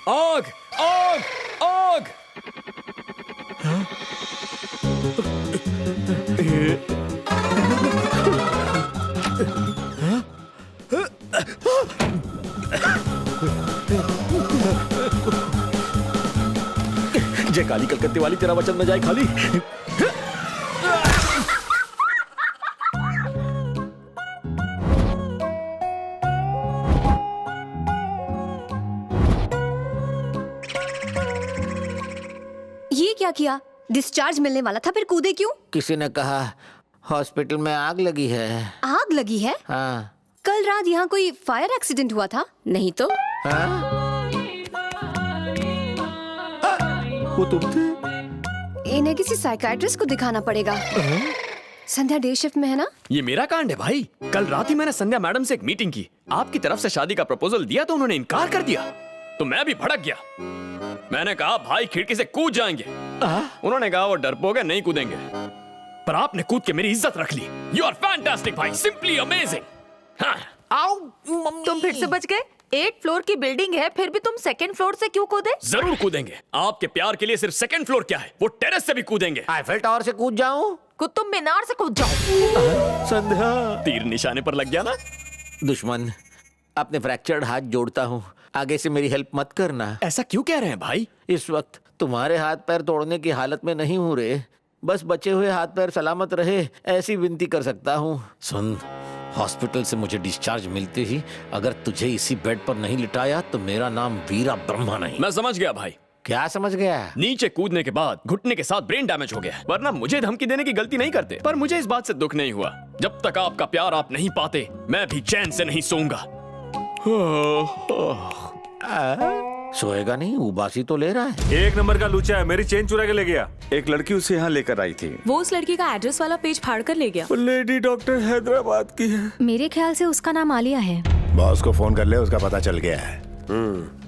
आग आग आग। जय काली कलकत्ते वाली, तेरा वचन न जाए खाली। ये क्या किया? डिस्चार्ज मिलने वाला था, फिर कूदे क्यों? किसी ने कहा हॉस्पिटल में आग लगी है। आग लगी है? हाँ। कल रात यहाँ कोई फायर एक्सीडेंट हुआ था? नहीं तो? हाँ? वो तुम थे? इन्हें किसी साइकियाट्रिस्ट को दिखाना पड़ेगा। संध्या डे शिफ्ट में है ना? ये मेरा कांड है भाई। कल रात ही मैंने संध्या मैडम से एक मीटिंग की। आपकी तरफ से शादी का प्रपोजल दिया तो उन्होंने इनकार कर दिया, तो मैं भी भड़क गया। मैंने कहा भाई खिड़की से कूद जाएंगे। उन्होंने कहा वो डरपोक है, नहीं कूदेंगे। पर आपने कूद के मेरी इज्जत रख ली। यू आर फैंटास्टिक भाई, सिंपली अमेजिंग। हाँ। आओ, तुम फिर से बच गए। 8 फ्लोर की बिल्डिंग है, फिर भी तुम 2nd फ्लोर से क्यों कूदे? जरूर कूदेंगे। आपके प्यार के लिए सिर्फ 2nd फ्लोर क्या है, वो टेरेस से भी कूदेंगे। आईफेल टावर से कूद जाऊं? कुतुब मीनार से कूद जाओ। संध्या, तीर निशाने पर लग गया ना। दुश्मन, अपने फ्रैक्चर्ड हाथ जोड़ता हूँ, आगे से मेरी हेल्प मत करना। ऐसा क्यों कह रहे हैं भाई? इस वक्त तुम्हारे हाथ पैर तोड़ने की हालत में नहीं हूँ रे। बस बचे हुए हाथ पैर सलामत रहे, ऐसी विनती कर सकता हूँ। सुन, हॉस्पिटल से मुझे डिस्चार्ज मिलते ही अगर तुझे इसी बेड पर नहीं लिटाया तो मेरा नाम वीरा ब्रह्मा नहीं। मैं समझ गया भाई। क्या समझ गया? नीचे कूदने के बाद घुटने के साथ ब्रेन डैमेज हो गया। वरना मुझे धमकी देने की गलती नहीं करते। पर मुझे इस बात से दुख नहीं हुआ। जब तक आपका प्यार आप नहीं पाते, मैं भी चैन से नहीं सोऊंगा। सोएगा नहीं? उबासी तो ले रहा है। 1 नंबर का लूचा है, मेरी चेन चुरा के ले गया। एक लड़की उसे यहाँ लेकर आई थी। वो उस लड़की का एड्रेस वाला पेज फाड़ कर ले गया। वो लेडी डॉक्टर हैदराबाद की है। मेरे ख्याल से उसका नाम आलिया है। बॉस को फोन कर ले, उसका पता चल गया है।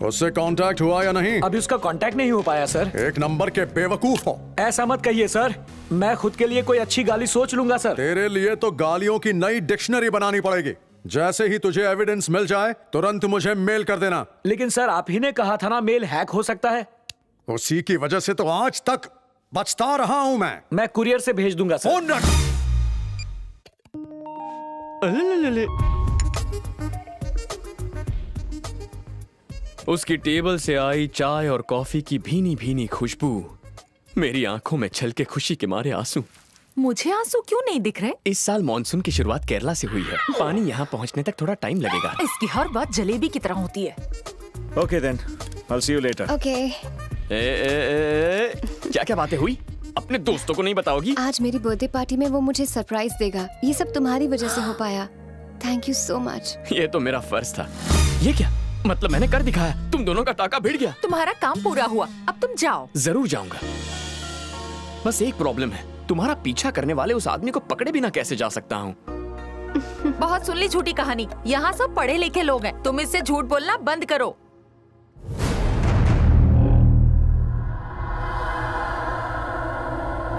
उससे कांटेक्ट हुआ या नहीं? अभी उसका कांटेक्ट नहीं हो पाया सर। 1 नंबर के बेवकूफ हो। ऐसा मत कहिए सर, मैं खुद के लिए कोई अच्छी गाली सोच लूंगा सर। तेरे लिए तो गालियों की नई डिक्शनरी बनानी पड़ेगी। जैसे ही तुझे एविडेंस मिल जाए तुरंत मुझे मेल कर देना। लेकिन सर आप ही ने कहा था ना मेल हैक हो सकता है। उसी की वजह से तो आज तक बचता रहा हूं मैं। मैं कुरियर से भेज दूंगा सर। फोन रख। उसकी टेबल से आई चाय और कॉफी की भीनी भीनी खुशबू, मेरी आंखों में छलके खुशी के मारे आंसू। मुझे आंसू क्यों नहीं दिख रहे? इस साल मॉनसून की शुरुआत केरला से हुई है। पानी यहाँ पहुँचने तक थोड़ा टाइम लगेगा। इसकी हर बात जलेबी की तरह होती है। Okay then, I see you later. Okay. क्या क्या बातें हुई? अपने दोस्तों को नहीं बताओगी? आज मेरी बर्थडे पार्टी में वो मुझे सरप्राइज देगा। ये सब तुम्हारी वजह से हो पाया। Thank you so much. ये तो मेरा फर्ज था। ये क्या मतलब? मैंने कर दिखाया, तुम दोनों का टाका भिड़ गया। तुम्हारा काम पूरा हुआ, अब तुम जाओ। जरूर जाऊंगा। बस एक प्रॉब्लम है, तुम्हारा पीछा करने वाले उस आदमी को पकड़े बिना कैसे जा सकता हूँ? बहुत सुन ली झूठी कहानी। यहाँ सब पढ़े लिखे लोग हैं, तुम इससे झूठ बोलना बंद करो।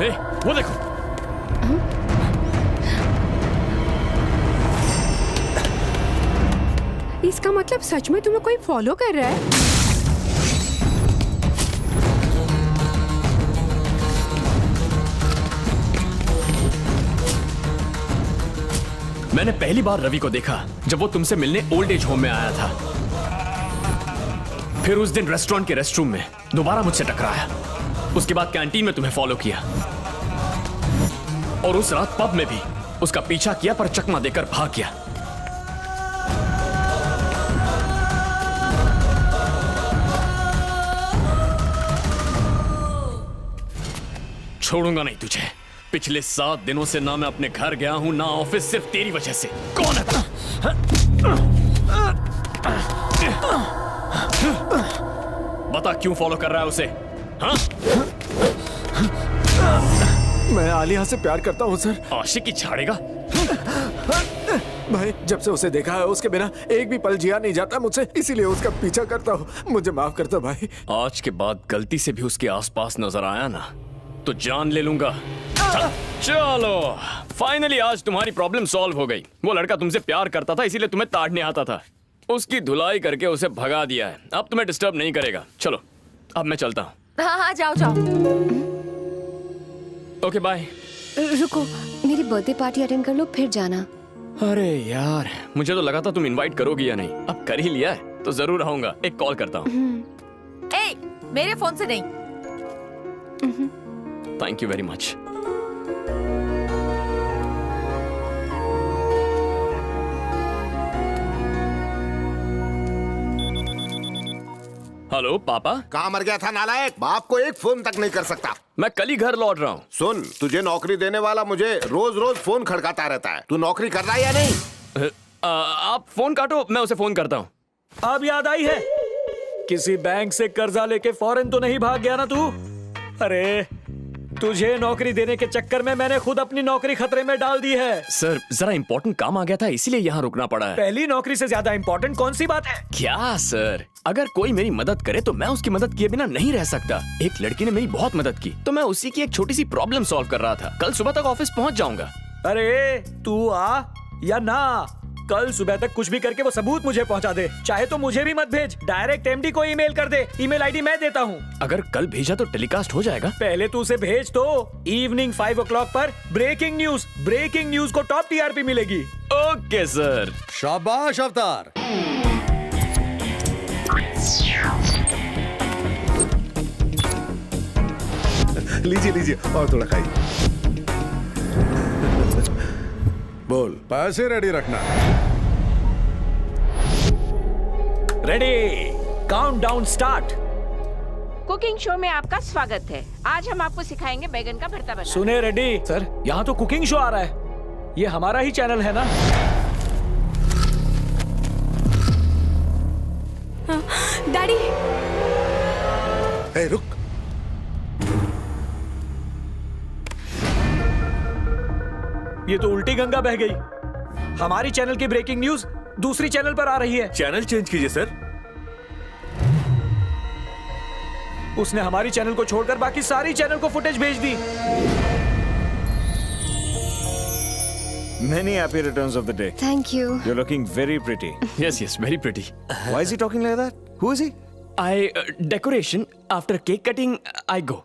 ए, वो देखो। इसका मतलब सच में तुम्हें कोई फॉलो कर रहा है? मैंने पहली बार रवि को देखा जब वो तुमसे मिलने ओल्ड एज होम में आया था। फिर उस दिन रेस्टोरेंट के रेस्टरूम में दोबारा मुझसे टकराया। उसके बाद कैंटीन में तुम्हें फॉलो किया और उस रात पब में भी उसका पीछा किया, पर चकमा देकर भाग गया। छोड़ूंगा नहीं तुझे। पिछले 7 दिनों से ना मैं अपने घर गया हूं, ना ऑफिस, सिर्फ तेरी वजह से। कौन है तू? बता क्यों फॉलो कर रहा है उसे? हाँ? मैं आलिया से प्यार करता हूँ सर। आशिकी झाड़ेगा। भाई जब से उसे देखा है उसके बिना एक भी पल जिया नहीं जाता मुझसे, इसीलिए उसका पीछा करता हूँ। मुझे माफ करता भाई। आज के बाद गलती से भी उसके आसपास नजर आया ना तो जान ले लूंगा। चलो फाइनली आज तुम्हारी प्रॉब्लम सॉल्व हो गई। वो लड़का तुमसे प्यार करता था, इसीलिए तुम्हें ताड़ने आता था। उसकी धुलाई करके उसे भगा दिया है। अब तुम्हें डिस्टर्ब नहीं करेगा। चलो अब मैं चलता हूँ। हाँ हाँ जाओ जाओ। Okay bye. रुको, मेरी बर्थडे पार्टी अटेंड कर लो फिर जाना। अरे यार, मुझे तो लगा था तुम इनवाइट करोगी या नहीं। अब कर ही लिया है तो जरूर आऊंगा। एक कॉल करता हूँ। ए, मेरे फोन से नहीं। Thank you very much. Hello पापा। कहाँ मर गया था नालायक? बाप को एक फोन तक नहीं कर सकता। मैं कल ही घर लौट रहा हूँ। सुन, तुझे नौकरी देने वाला मुझे रोज रोज फोन खड़काता रहता है। तू नौकरी कर रहा है या नहीं? आप फोन काटो, मैं उसे फोन करता हूँ। अब याद आई है, किसी बैंक से कर्जा लेके फॉरेन तो नहीं भाग गया ना तू? अरे तुझे नौकरी देने के चक्कर में मैंने खुद अपनी नौकरी खतरे में डाल दी है। सर जरा इम्पोर्टेंट काम आ गया था इसीलिए यहाँ रुकना पड़ा है। पहली नौकरी से ज्यादा इम्पोर्टेंट कौन सी बात है? क्या सर, अगर कोई मेरी मदद करे तो मैं उसकी मदद किए बिना नहीं रह सकता। एक लड़की ने मेरी बहुत मदद की तो मैं उसी की एक छोटी सी प्रॉब्लम सॉल्व कर रहा था। कल सुबह तक ऑफिस पहुँच जाऊंगा। अरे तू आ या ना, कल सुबह तक कुछ भी करके वो सबूत मुझे पहुंचा दे। चाहे तो मुझे भी मत भेज, डायरेक्ट एमडी को ईमेल कर दे। ईमेल आईडी मैं देता हूँ। अगर कल भेजा तो टेलीकास्ट हो जाएगा। पहले तू उसे भेज तो इवनिंग 5 o'clock पर ब्रेकिंग न्यूज को टॉप टीआरपी मिलेगी। Okay sir. शाबाश अवतार। लीजिए लीजिए और थोड़ा खाइए। बोल। पैसे रेडी रखना। Ready, countdown start. Cooking show में आपका स्वागत है। आज हम आपको सिखाएंगे बैगन का भरता बनाना। सुने रेडी सर, यहाँ तो कुकिंग शो आ रहा है। ये हमारा ही चैनल है ना? डैडी, ए, रुक। ये तो उल्टी गंगा बह गई। हमारी चैनल की ब्रेकिंग न्यूज दूसरी चैनल पर आ रही है। चैनल चेंज कीजिए सर। उसने हमारी चैनल को छोड़कर बाकी सारी चैनल को फुटेज भेज दी। Many happy returns of the day. Thank you. You're looking very pretty. Yes, yes, very pretty. Why is he talking like that? Who is he? Decoration. After cake cutting, I go.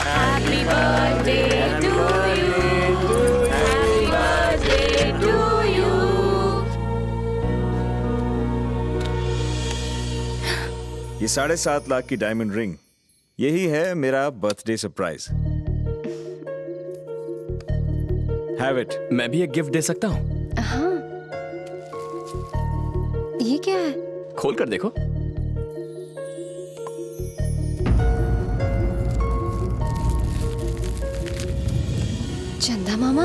Happy birthday to you. Happy birthday to you. ये 7.5 लाख की diamond ring, यही है मेरा birthday surprise. Have it. मैं भी एक gift दे सकता हूँ। हाँ, ये क्या है? खोल कर देखो। चंदा मामा,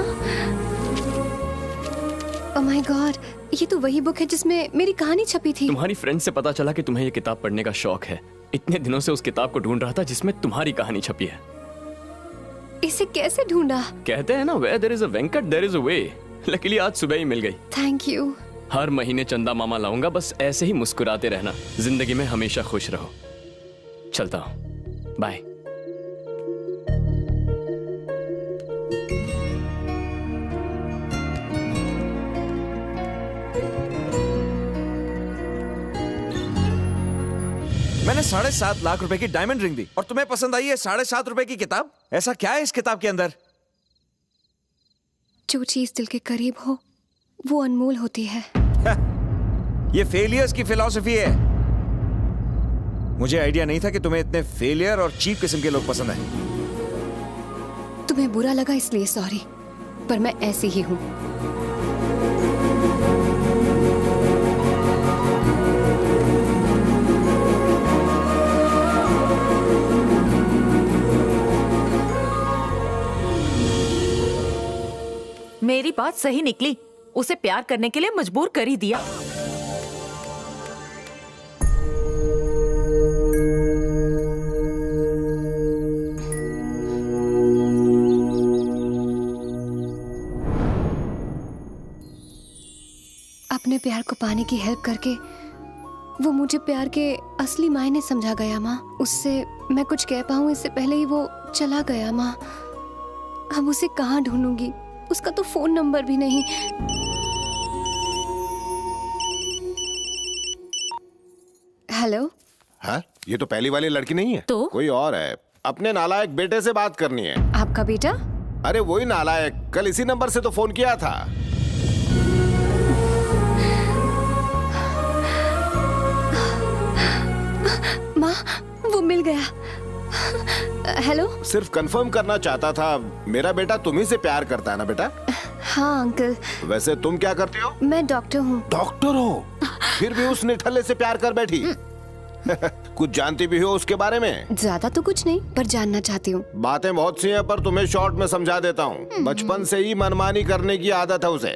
ओह माय गॉड, ये तो वही बुक है जिसमें मेरी कहानी छपी थी। तुम्हारी फ्रेंड से पता चला कि तुम्हें ये किताब पढ़ने का शौक है। इतने दिनों से उस किताब को ढूंढ रहा था जिसमें तुम्हारी कहानी छपी है। इसे कैसे ढूंढा? कहते हैं ना, where there is a वेंकट there is a way। Luckily आज सुबह ही मिल गई। Thank you. हर महीने चंदा मामा लाऊंगा, बस ऐसे ही मुस्कुराते रहना। जिंदगी में हमेशा खुश रहो। चलता हूँ, बाय। मैंने 7.5 लाख रुपए की डायमंड रिंग दी और तुम्हें पसंद आई है 7.5 रुपए की किताब? ऐसा क्या है इस किताब के अंदर? जो चीज दिल के करीब हो वो अनमोल होती है। ये फेलियर्स की फिलॉसफी है। मुझे आइडिया नहीं था कि तुम्हें इतने फेलियर और चीप किस्म के लोग पसंद हैं। तुम्हें बुरा लगा इसलिए सॉरी, पर मैं ऐसी ही हूँ। मेरी बात सही निकली, उसे प्यार करने के लिए मजबूर कर ही दिया। अपने प्यार को पाने की हेल्प करके वो मुझे प्यार के असली मायने समझा गया माँ। उससे मैं कुछ कह पाऊँ इससे पहले ही वो चला गया माँ। अब उसे कहाँ ढूंढूंगी? उसका तो फोन नंबर भी नहीं। हेलो। हाँ, ये तो पहली वाली लड़की नहीं है। तो? कोई और है। अपने नालायक बेटे से बात करनी है। आपका बेटा? अरे वही नालायक, कल इसी नंबर से तो फोन किया था। माँ, वो मिल गया। हेलो। सिर्फ कंफर्म करना चाहता था, मेरा बेटा तुम्ही से प्यार करता है ना बेटा? हाँ अंकल। वैसे तुम क्या करती हो? मैं डॉक्टर हूँ। डॉक्टर हो? फिर भी उस निठल्ले से प्यार कर बैठी। कुछ जानती भी हो उसके बारे में? ज्यादा तो कुछ नहीं, पर जानना चाहती हूँ। बातें बहुत सी हैं, पर तुम्हें शॉर्ट में समझा देता हूँ। बचपन से ही मनमानी करने की आदत है उसे।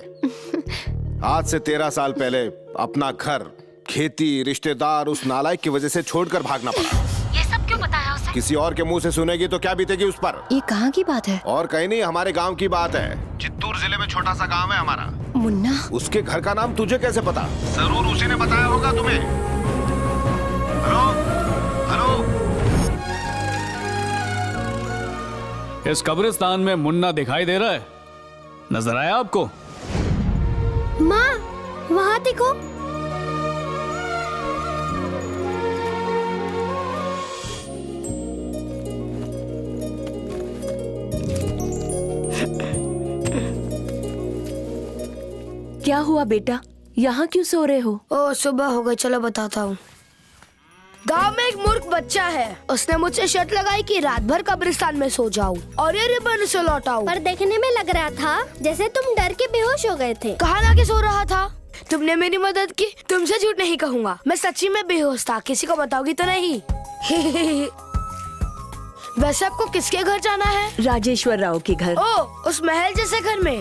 आज से 13 साल पहले अपना घर, खेती, रिश्तेदार उस नालायक की वजह से छोड़कर भागना पड़ा। ये सब क्यों बताया उसे? किसी और के मुंह से सुनेगी तो क्या बीतेगी उस पर? ये कहाँ की बात है? और कहीं नहीं, हमारे गांव की बात है। चित्तूर जिले में छोटा सा गांव है हमारा। मुन्ना? उसके घर का नाम तुझे कैसे पता? जरूर उसी ने बताया होगा तुम्हें। Hello hello. इस कब्रिस्तान में मुन्ना दिखाई दे रहा है? नजर आया आपको? माँ, वहाँ देखो। क्या हुआ बेटा, यहाँ क्यों सो रहे हो? ओ, सुबह हो गई, चलो बताता हूँ। गांव में एक मूर्ख बच्चा है। उसने मुझसे शर्त लगाई कि रात भर कब्रिस्तान में सो जाऊं और ये रिबन से लौटाऊं। पर देखने में लग रहा था जैसे तुम डर के बेहोश हो गए थे। कहाँ ना के सो रहा था। तुमने मेरी मदद की, तुमसे झूठ नहीं कहूँगा। मैं सच्ची में बेहोश था, किसी को बताओगी तो नहीं? वैसे आपको किसके घर जाना है? राजेश्वर राव के घर। ओ, उस महल जैसे घर में।